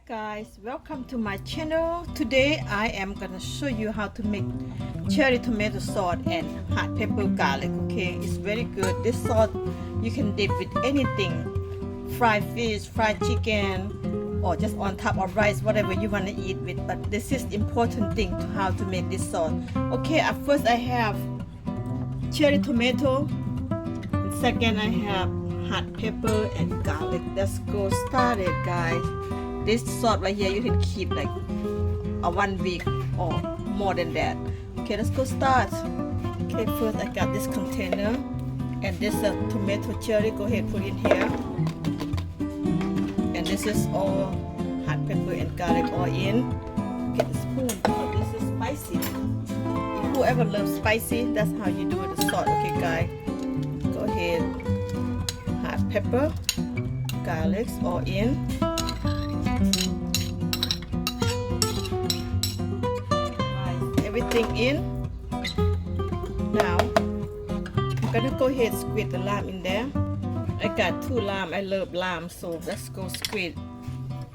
guys, welcome to my channel. Today I am gonna show you how to make cherry tomato sauce and hot pepper garlic. Okay, it's very good. This sauce you can dip with anything, fried fish, fried chicken, or just on top of rice, whatever you want to eat with. But this is the important thing to how to make this sauce. Okay, at first I have cherry tomato, and second I have hot pepper and garlic. Let's go started, guys. This sauce right here you can keep like a 1 week or more than that. Okay, let's go start. Okay, first I got this container and this tomato cherry. Go ahead, put in here. And this is all hot pepper and garlic all in. Get the spoon because this is spicy. Whoever loves spicy, that's how you do the sauce. Okay, guys. Go ahead. Hot pepper, garlic all in. Everything in. Now I'm gonna go ahead and squeeze the lime in there. I got 2 lime. I love lime, so let's go squeeze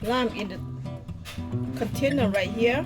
lime in the container right here.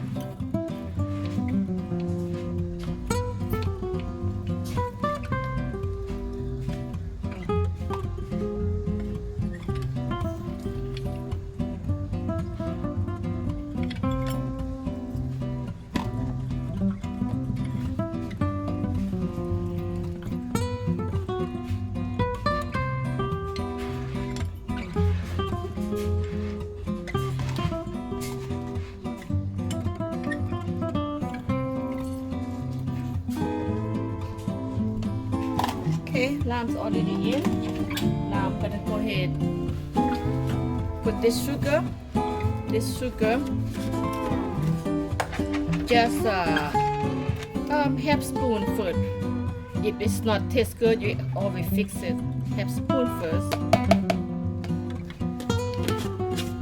Okay, lime's already in. Now I'm gonna go ahead put this sugar, just half spoon first. If it's not taste good, you always fix it. Half spoon first.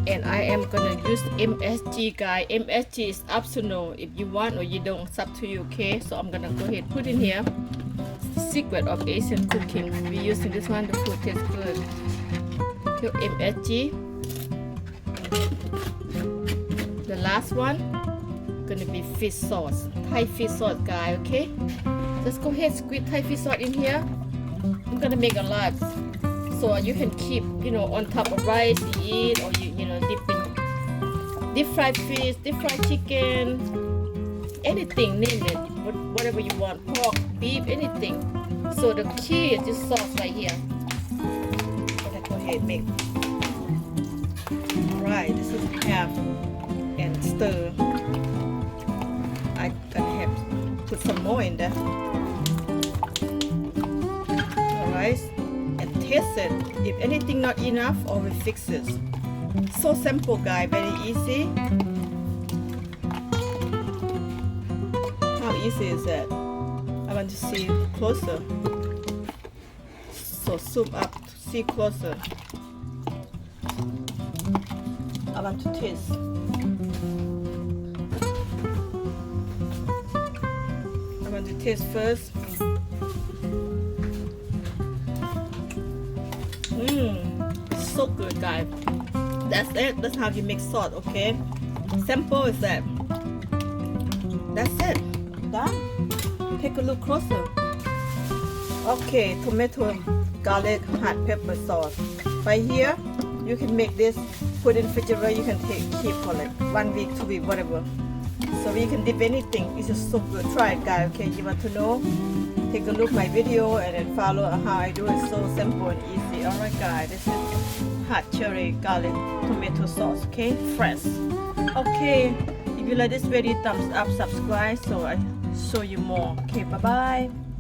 And I am gonna use MSG, guys. MSG is optional. If you want or you don't, it's up to you. Okay, so I'm gonna go ahead put in here. Secret of Asian cooking. We're using this one. The food tastes good. Okay, MSG. The last one gonna be fish sauce, Thai fish sauce, guys. Okay, let's go ahead squeeze Thai fish sauce in here. I'm gonna make a lot, so you can keep, on top of rice you eat, or you dip in deep fried fish, deep fried chicken, anything, name it, whatever you want, pork, beef, anything. So the key is this sauce right here. Let's go ahead and make. Right, this is half and stir. I'm gonna have to put some more in there. Alright, and taste it. If anything not enough, or we fix it. So simple, guys, very easy. How easy is that? I want to see closer. So zoom up to see closer. I want to taste. I want to taste first. So good, guys. That's it. That's how you make sauce. Okay. Simple is that. That's it. Done. Take a look closer. Okay, tomato, garlic, hot pepper sauce. Right here, you can make this. Put in refrigerator. You can keep for like 1 week, 2 weeks, whatever. So you can dip anything. It's just so good. Try it, guys. Okay, you want to know? Take a look my video and then follow how I do it. So simple and easy. Alright, guys. This is hot cherry garlic tomato sauce. Okay, fresh. Okay, if you like this video, thumbs up, subscribe, so I show you more. Okay, bye bye.